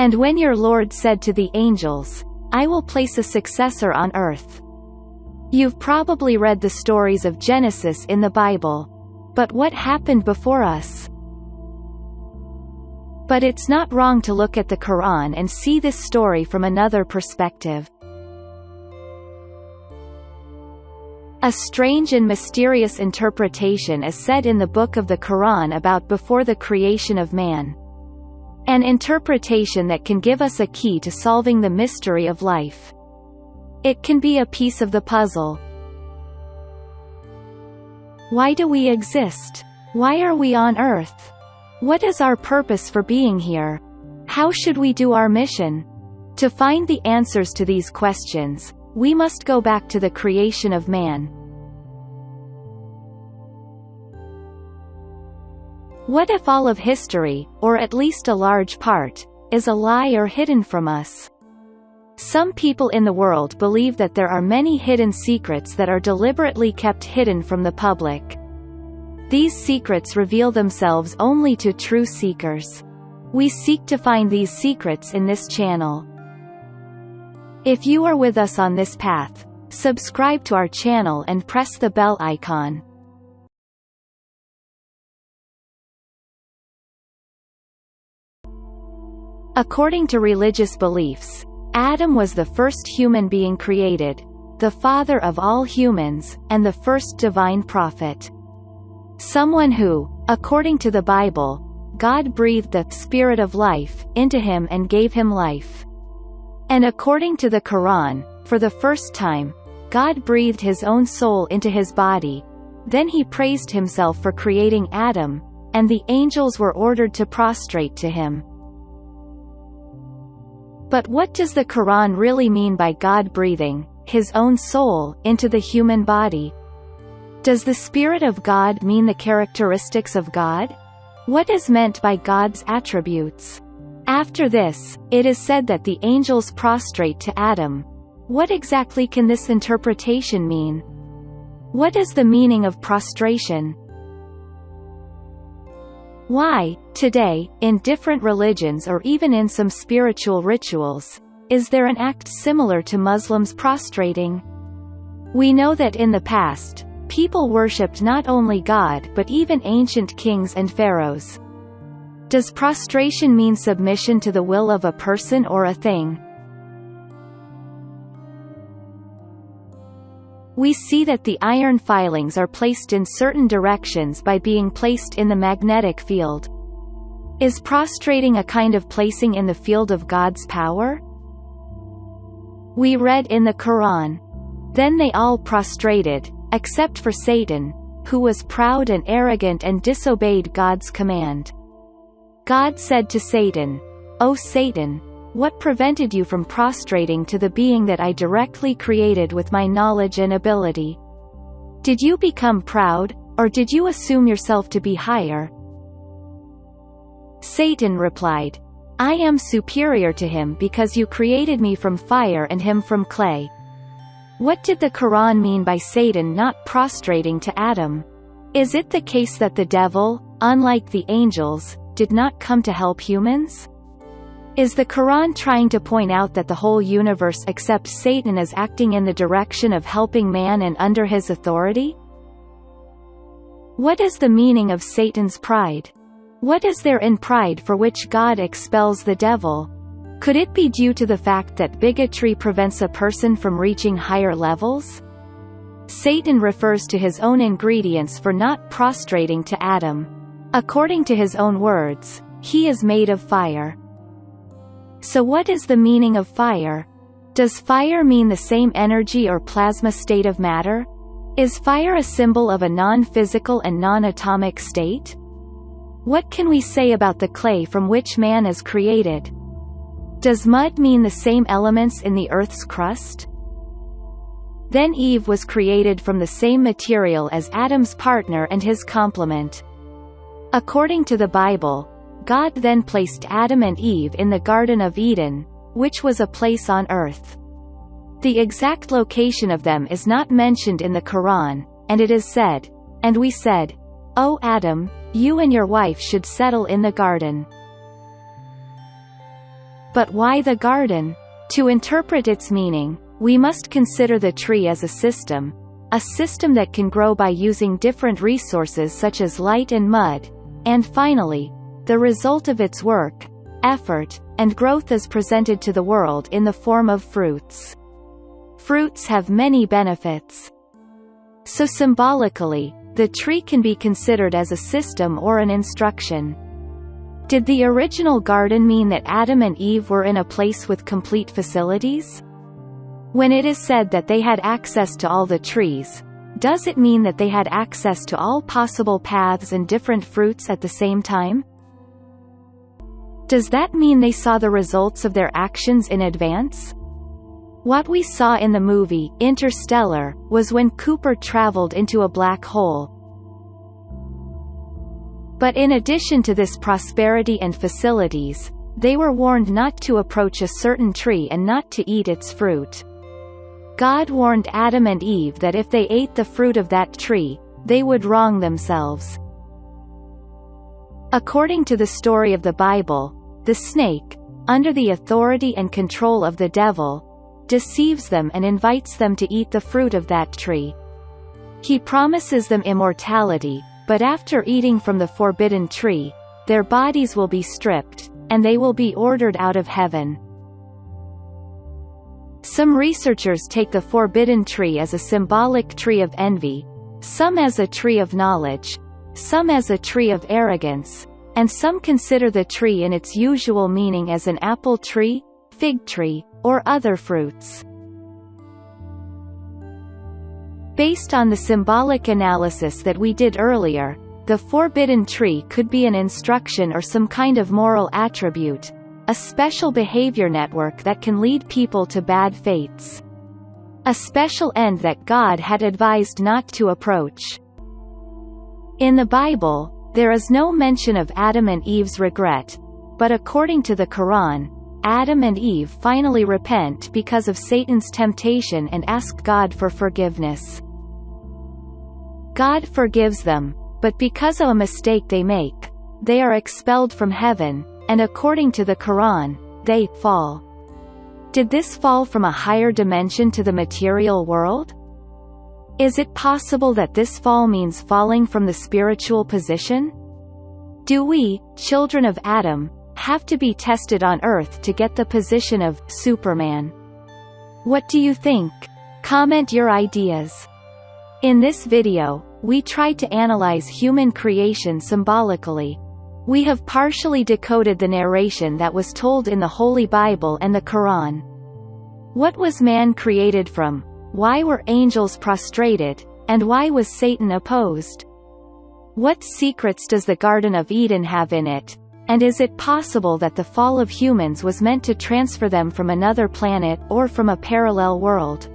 And when your Lord said to the angels, "I will place a successor on earth." You've probably read the stories of Genesis in the Bible. But what happened before us? But it's not wrong to look at the Quran and see this story from another perspective. A strange and mysterious interpretation is said in the book of the Quran about before the creation of man. An interpretation that can give us a key to solving the mystery of life. It can be a piece of the puzzle. Why do we exist? Why are we on Earth? What is our purpose for being here? How should we do our mission? To find the answers to these questions, we must go back to the creation of man. What if all of history, or at least a large part, is a lie or hidden from us? Some people in the world believe that there are many hidden secrets that are deliberately kept hidden from the public. These secrets reveal themselves only to true seekers. We seek to find these secrets in this channel. If you are with us on this path, subscribe to our channel and press the bell icon. According to religious beliefs, Adam was the first human being created, the father of all humans, and the first divine prophet. Someone who, according to the Bible, God breathed the Spirit of life into him and gave him life. And according to the Quran, for the first time, God breathed his own soul into his body. Then he praised himself for creating Adam, and the angels were ordered to prostrate to him. But what does the Quran really mean by God breathing his own soul into the human body? Does the Spirit of God mean the characteristics of God? What is meant by God's attributes? After this, it is said that the angels prostrate to Adam. What exactly can this interpretation mean? What is the meaning of prostration? Why, today, in different religions or even in some spiritual rituals, is there an act similar to Muslims prostrating? We know that in the past, people worshipped not only God but even ancient kings and pharaohs. Does prostration mean submission to the will of a person or a thing? We see that the iron filings are placed in certain directions by being placed in the magnetic field. Is prostrating a kind of placing in the field of God's power? We read in the Quran, "Then they all prostrated, except for Satan, who was proud and arrogant and disobeyed God's command. God said to Satan, 'O Satan, what prevented you from prostrating to the being that I directly created with my knowledge and ability? Did you become proud, or did you assume yourself to be higher?' Satan replied, 'I am superior to him because you created me from fire and him from clay.'" What did the Quran mean by Satan not prostrating to Adam? Is it the case that the devil, unlike the angels, did not come to help humans? Is the Quran trying to point out that the whole universe except Satan is acting in the direction of helping man and under his authority? What is the meaning of Satan's pride? What is there in pride for which God expels the devil? Could it be due to the fact that bigotry prevents a person from reaching higher levels? Satan refers to his own ingredients for not prostrating to Adam. According to his own words, he is made of fire. So what is the meaning of fire? Does fire mean the same energy or plasma state of matter? Is fire a symbol of a non-physical and non-atomic state? What can we say about the clay from which man is created? Does mud mean the same elements in the earth's crust? Then Eve was created from the same material as Adam's partner and his complement. According to the Bible, God then placed Adam and Eve in the Garden of Eden, which was a place on earth. The exact location of them is not mentioned in the Quran, and it is said, "And we said, 'O Adam, you and your wife should settle in the garden.'" But why the garden? To interpret its meaning, we must consider the tree as a system that can grow by using different resources such as light and mud, and finally, the result of its work, effort, and growth is presented to the world in the form of fruits. Fruits have many benefits. So symbolically, the tree can be considered as a system or an instruction. Did the original garden mean that Adam and Eve were in a place with complete facilities? When it is said that they had access to all the trees, does it mean that they had access to all possible paths and different fruits at the same time? Does that mean they saw the results of their actions in advance? What we saw in the movie, Interstellar, was when Cooper traveled into a black hole. But in addition to this prosperity and facilities, they were warned not to approach a certain tree and not to eat its fruit. God warned Adam and Eve that if they ate the fruit of that tree, they would wrong themselves. According to the story of the Bible, the snake, under the authority and control of the devil, deceives them and invites them to eat the fruit of that tree. He promises them immortality, but after eating from the forbidden tree, their bodies will be stripped, and they will be ordered out of heaven. Some researchers take the forbidden tree as a symbolic tree of envy, some as a tree of knowledge, some as a tree of arrogance, and some consider the tree in its usual meaning as an apple tree, fig tree, or other fruits. Based on the symbolic analysis that we did earlier, the forbidden tree could be an instruction or some kind of moral attribute, a special behavior network that can lead people to bad fates. A special end that God had advised not to approach. In the Bible, there is no mention of Adam and Eve's regret, but according to the Quran, Adam and Eve finally repent because of Satan's temptation and ask God for forgiveness. God forgives them, but because of a mistake they make, they are expelled from heaven, and according to the Quran, they fall. Did this fall from a higher dimension to the material world? Is it possible that this fall means falling from the spiritual position? Do we, children of Adam, have to be tested on Earth to get the position of Superman? What do you think? Comment your ideas. In this video, we tried to analyze human creation symbolically. We have partially decoded the narration that was told in the Holy Bible and the Quran. What was man created from? Why were angels prostrated? And why was Satan opposed? What secrets does the Garden of Eden have in it? And is it possible that the fall of humans was meant to transfer them from another planet or from a parallel world?